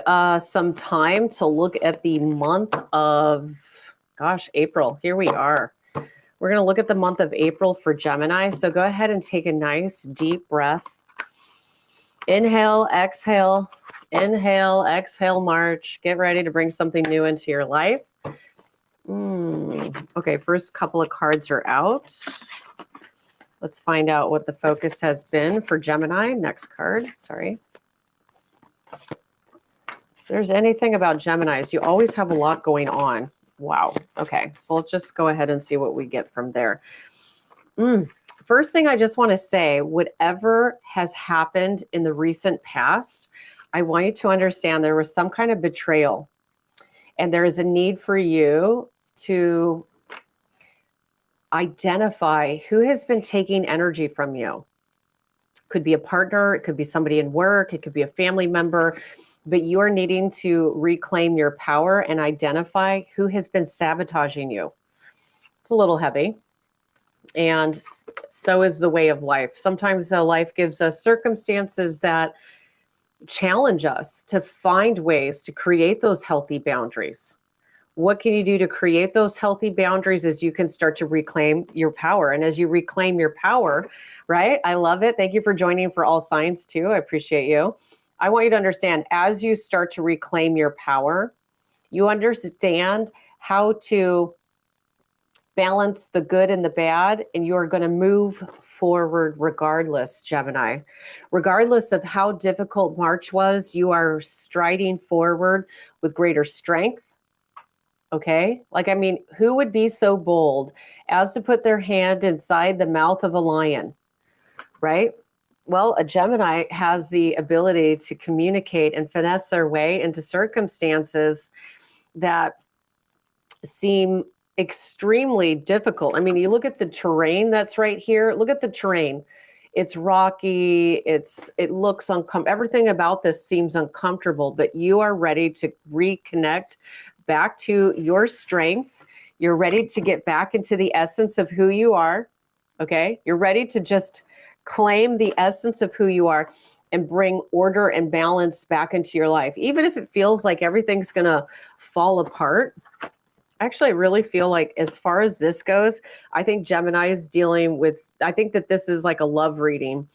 some time to look at the month of, April. Here we are. We're going to look at the month of April for Gemini. So go ahead and take a nice deep breath. Inhale, exhale, march. Get ready to bring something new into your life. Okay, first couple of cards are out. Let's find out what the focus has been for Gemini. Next card, sorry. If there's anything about Geminis, you always have a lot going on. Wow. Okay, so let's just go ahead and see what we get from there. First thing I just want to say, whatever has happened in the recent past, I want you to understand there was some kind of betrayal. And there is a need for you to identify who has been taking energy from you. Could be a partner, it could be somebody in work, it could be a family member, but you are needing to reclaim your power and identify who has been sabotaging you. It's a little heavy. And so is the way of life. Sometimes life gives us circumstances that challenge us to find ways to create those healthy boundaries. What can you do to create those healthy boundaries as you can start to reclaim your power? And as you reclaim your power, right? I love it. Thank you for joining for all signs too. I appreciate you. I want you to understand, as you start to reclaim your power, you understand how to balance the good and the bad, and you are going to move forward regardless, Gemini. Regardless of how difficult March was, you are striding forward with greater strength. Okay? Who would be so bold as to put their hand inside the mouth of a lion, right? Well, a Gemini has the ability to communicate and finesse their way into circumstances that seem extremely difficult. You look at the terrain that's right here. Look at the terrain. It's rocky. It looks uncomfortable. Everything about this seems uncomfortable, but you are ready to reconnect back to your strength. You're ready to get back into the essence of who you are. Okay? You're ready to just claim the essence of who you are and bring order and balance back into your life. Even if it feels like everything's going to fall apart. Actually, I really feel like as far as this goes, I think Gemini is dealing with, I think that this is like a love reading.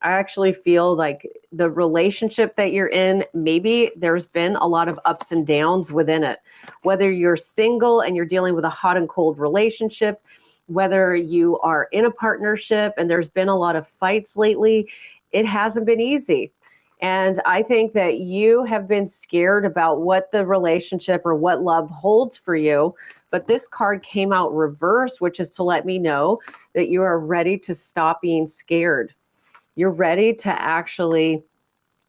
I actually feel like the relationship that you're in, maybe there's been a lot of ups and downs within it. Whether you're single and you're dealing with a hot and cold relationship, whether you are in a partnership and there's been a lot of fights lately, it hasn't been easy. And I think that you have been scared about what the relationship or what love holds for you. But this card came out reversed, which is to let me know that you are ready to stop being scared. You're ready to actually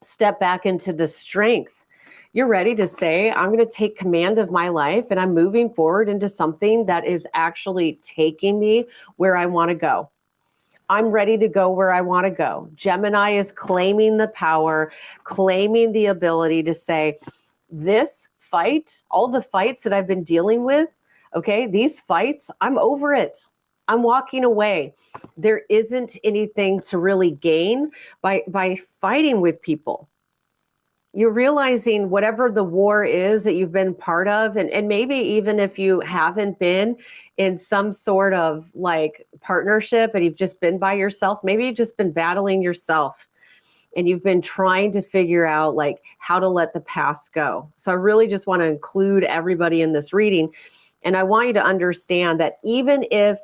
step back into the strength. You're ready to say, I'm going to take command of my life and I'm moving forward into something that is actually taking me where I want to go. I'm ready to go where I want to go. Gemini is claiming the power, claiming the ability to say, this fight, all the fights that I've been dealing with, okay, these fights, I'm over it. I'm walking away. There isn't anything to really gain by fighting with people. You're realizing whatever the war is that you've been part of, and maybe even if you haven't been in some sort of like partnership and you've just been by yourself, maybe you've just been battling yourself and you've been trying to figure out like how to let the past go. So I really just want to include everybody in this reading. And I want you to understand that even if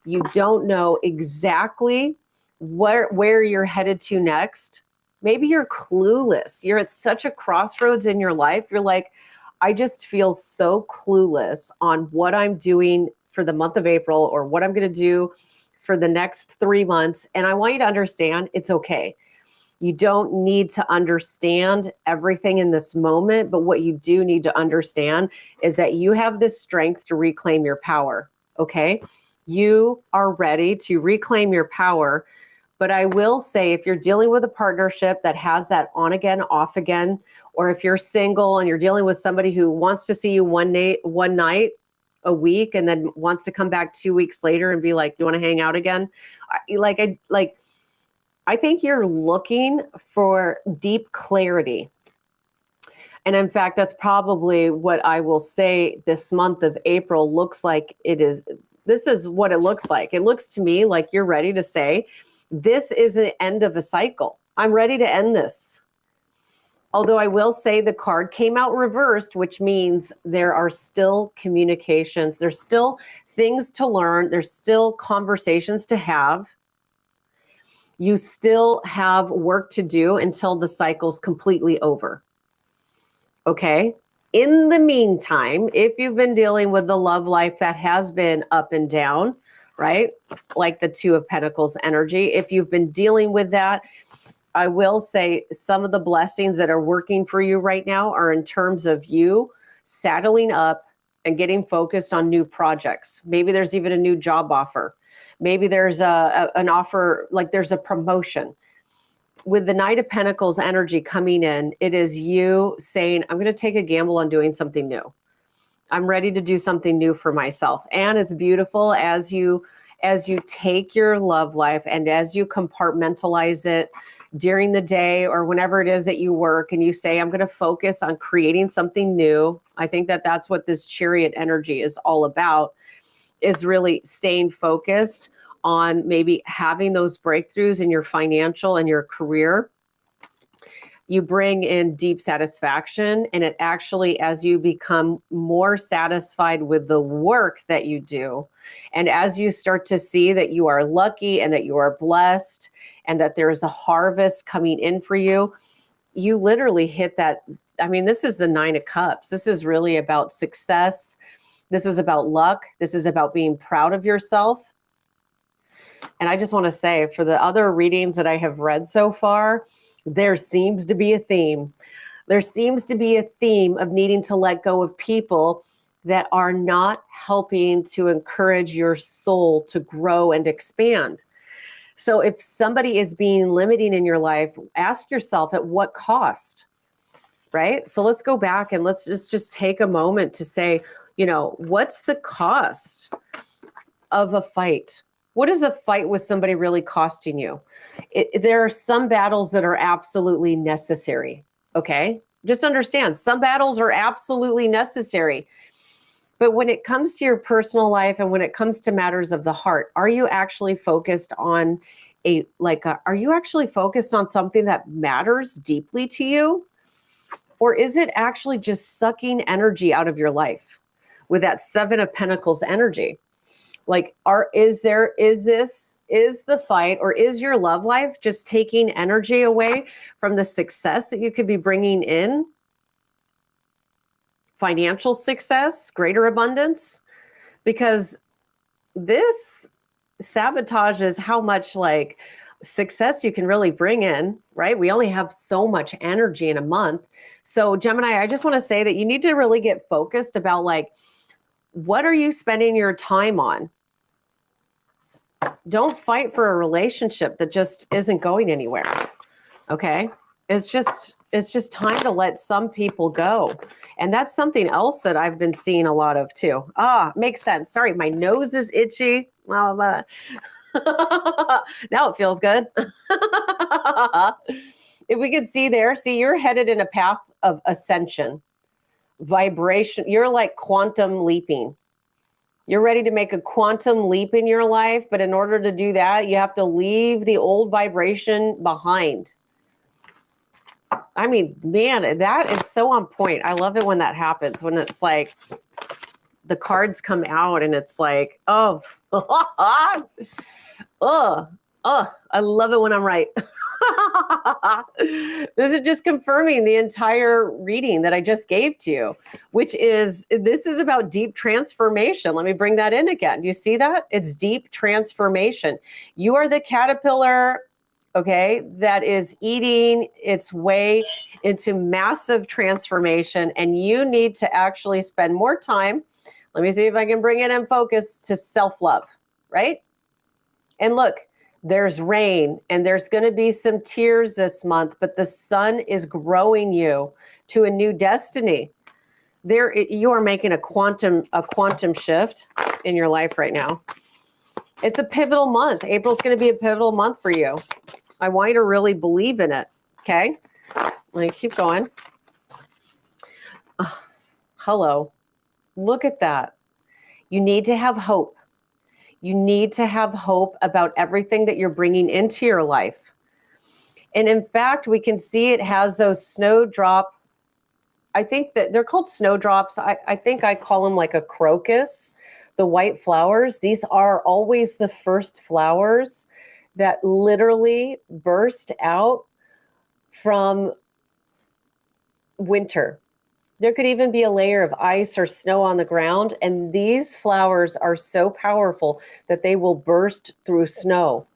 you don't know exactly where you're headed to next, maybe you're clueless. You're at such a crossroads in your life. You're like, I just feel so clueless on what I'm doing for the month of April or what I'm going to do for the next 3 months. And I want you to understand it's okay. You don't need to understand everything in this moment, but what you do need to understand is that you have the strength to reclaim your power, okay? You are ready to reclaim your power. But I will say, if you're dealing with a partnership that has that on again, off again, or if you're single and you're dealing with somebody who wants to see you one night a week and then wants to come back 2 weeks later and be like, "You want to hang out again?" I think you're looking for deep clarity. And in fact, that's probably what I will say this month of April looks like it is. This is what it looks like. It looks to me like you're ready to say, this is an end of a cycle. I'm ready to end this. Although I will say the card came out reversed, which means there are still communications. There's still things to learn. There's still conversations to have. You still have work to do until the cycle's completely over. Okay? In the meantime, if you've been dealing with the love life that has been up and down, right? Like the Two of Pentacles energy, if you've been dealing with that, I will say some of the blessings that are working for you right now are in terms of you saddling up and getting focused on new projects. Maybe there's even a new job offer. Maybe there's an offer, like there's a promotion. With the Knight of Pentacles energy coming in, it is you saying, I'm going to take a gamble on doing something new. I'm ready to do something new for myself. And it's beautiful as you take your love life and as you compartmentalize it during the day or whenever it is that you work and you say, I'm going to focus on creating something new. I think that that's what this Chariot energy is all about, is really staying focused on maybe having those breakthroughs in your financial and your career. You bring in deep satisfaction, and it actually, as you become more satisfied with the work that you do, and as you start to see that you are lucky and that you are blessed and that there is a harvest coming in for you, you literally hit that. I mean, this is the Nine of Cups. This is really about success. This is about luck. This is about being proud of yourself. And I just want to say, for the other readings that I have read so far, there seems to be a theme. There seems to be a theme of needing to let go of people that are not helping to encourage your soul to grow and expand. So if somebody is being limiting in your life, ask yourself at what cost, right? So let's go back and let's just take a moment to say, you know, what's the cost of a fight? What is a fight with somebody really costing you? There are some battles that are absolutely necessary, okay? Just understand, some battles are absolutely necessary. But when it comes to your personal life and when it comes to matters of the heart, are you actually focused on are you actually focused on something that matters deeply to you? Or is it actually just sucking energy out of your life with that Seven of Pentacles energy? Like, is the fight or is your love life just taking energy away from the success that you could be bringing in? Financial success, greater abundance? Because this sabotages how much like success you can really bring in, right? We only have so much energy in a month. So Gemini, I just want to say that you need to really get focused about like, what are you spending your time on? Don't fight for a relationship that just isn't going anywhere. Okay? It's just time to let some people go. And that's something else that I've been seeing a lot of too. Makes sense. Sorry, my nose is itchy. Now it feels good. If we could see there, you're headed in a path of ascension, vibration. You're like quantum leaping. You're ready to make a quantum leap in your life, but in order to do that, you have to leave the old vibration behind. I mean, man, that is so on point. I love it when that happens, when it's like the cards come out and it's like, oh, I love it when I'm right. This is just confirming the entire reading that I just gave to you, which is, this is about deep transformation. Let me bring that in again. Do you see that? It's deep transformation. You are the caterpillar, okay, that is eating its way into massive transformation, and you need to actually spend more time. Let me see if I can bring it in focus to self-love, right? And look, there's rain and there's going to be some tears this month, but the sun is growing you to a new destiny. There, you are making a quantum shift in your life right now. It's a pivotal month. April's going to be a pivotal month for you. I want you to really believe in it. Okay. Let me keep going. Hello. Look at that. You need to have hope. You need to have hope about everything that you're bringing into your life. And in fact, we can see it has those snowdrop. I think that they're called snowdrops. I think I call them like a crocus, the white flowers. These are always the first flowers that literally burst out from winter. There could even be a layer of ice or snow on the ground, and these flowers are so powerful that they will burst through snow.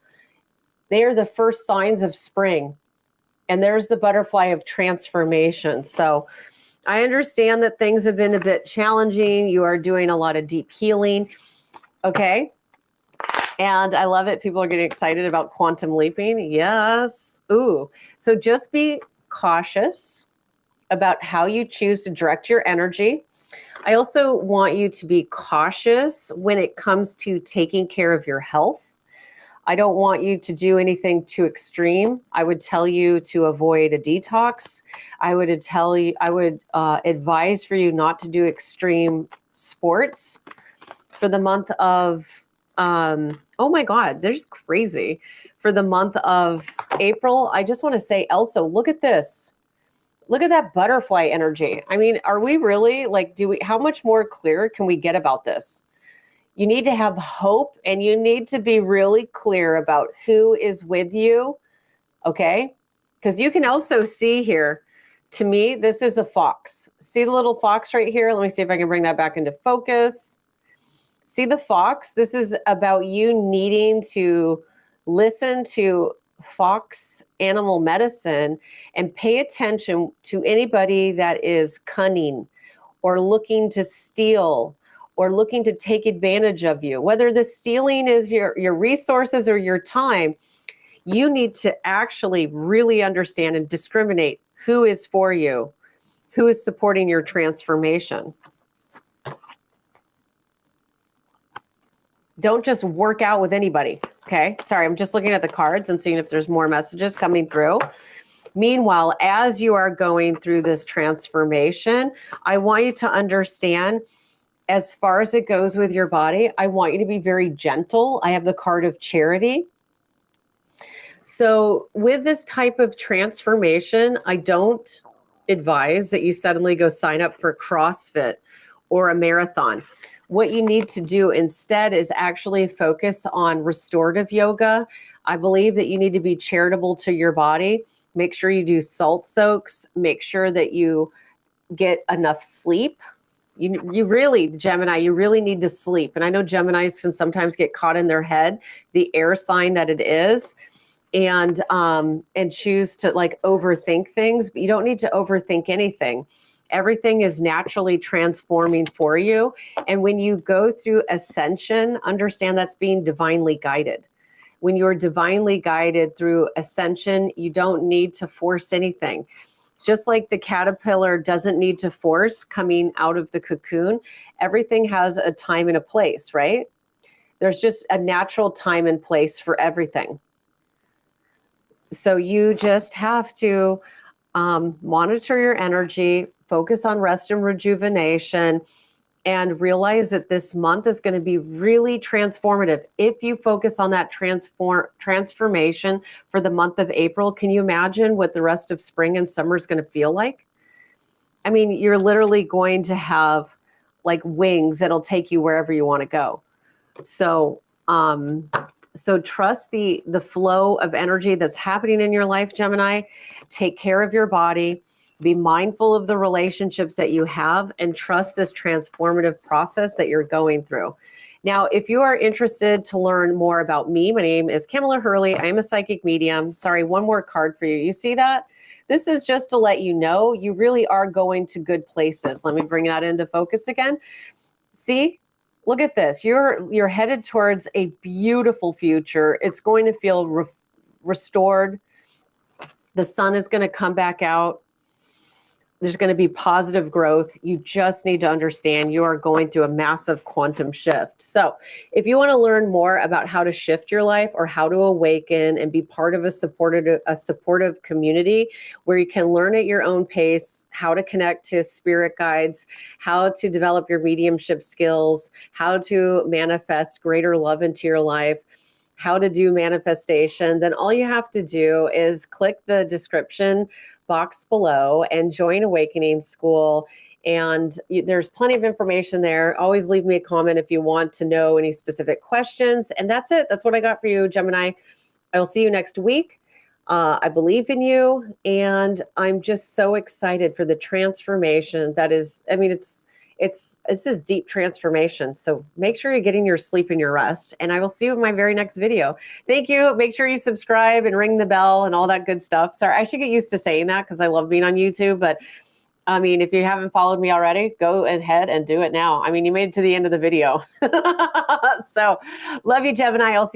They are the first signs of spring, and there's the butterfly of transformation. So I understand that things have been a bit challenging. You are doing a lot of deep healing, okay? And I love it. People are getting excited about quantum leaping. Yes. Ooh. So just be cautious about how you choose to direct your energy. I also want you to be cautious when it comes to taking care of your health. I don't want you to do anything too extreme. I would tell you to avoid a detox. I would advise for you not to do extreme sports for the month of, oh my God, there's crazy. For the month of April, I just want to say, Elsa, look at this. Look at that butterfly energy. I mean, are we really like, how much more clear can we get about this? You need to have hope, and you need to be really clear about who is with you, okay? Because you can also see here, to me, this is a fox. See the little fox right here? Let me see if I can bring that back into focus. See the fox? This is about you needing to listen to fox animal medicine and pay attention to anybody that is cunning or looking to steal or looking to take advantage of you. Whether the stealing is your resources or your time, you need to actually really understand and discriminate who is for you, who is supporting your transformation. Don't just work out with anybody, okay? Sorry, I'm just looking at the cards and seeing if there's more messages coming through. Meanwhile, as you are going through this transformation, I want you to understand, as far as it goes with your body, I want you to be very gentle. I have the card of charity. So with this type of transformation, I don't advise that you suddenly go sign up for CrossFit or a marathon. What you need to do instead is actually focus on restorative yoga. I believe that you need to be charitable to your body. Make sure you do salt soaks. Make sure that you get enough sleep. You really, Gemini, you really need to sleep. And I know Geminis can sometimes get caught in their head, the air sign that it is, and choose to like overthink things, but you don't need to overthink anything. Everything is naturally transforming for you. And when you go through ascension, understand that's being divinely guided. When you're divinely guided through ascension, you don't need to force anything. Just like the caterpillar doesn't need to force coming out of the cocoon, everything has a time and a place, right? There's just a natural time and place for everything. So you just have to monitor your energy, focus on rest and rejuvenation, and realize that this month is going to be really transformative. If you focus on that transformation for the month of April, can you imagine what the rest of spring and summer is going to feel like? I mean, you're literally going to have like wings that'll take you wherever you want to go. So trust the flow of energy that's happening in your life, Gemini. Take care of your body. Be mindful of the relationships that you have, and trust this transformative process that you're going through. Now, if you are interested to learn more about me, my name is Kamela Hurley. I am a psychic medium. Sorry, one more card for you. You see that? This is just to let you know you really are going to good places. Let me bring that into focus again. See? Look at this. You're headed towards a beautiful future. It's going to feel restored. The sun is going to come back out. There's going to be positive growth. You just need to understand you are going through a massive quantum shift. So if you want to learn more about how to shift your life or how to awaken and be part of a supportive community where you can learn at your own pace, how to connect to spirit guides, how to develop your mediumship skills, how to manifest greater love into your life, how to do manifestation, then all you have to do is click the description box below and join Awakening School. And there's plenty of information there. Always leave me a comment if you want to know any specific questions. And that's it. That's what I got for you, Gemini. I will see you next week. I believe in you. And I'm just so excited for the transformation that is, I mean, it's this deep transformation. So make sure you're getting your sleep and your rest. And I will see you in my very next video. Thank you. Make sure you subscribe and ring the bell and all that good stuff. Sorry, I should get used to saying that because I love being on YouTube. But I mean, if you haven't followed me already, go ahead and do it now. I mean, you made it to the end of the video. So love you, Gemini. I'll see you.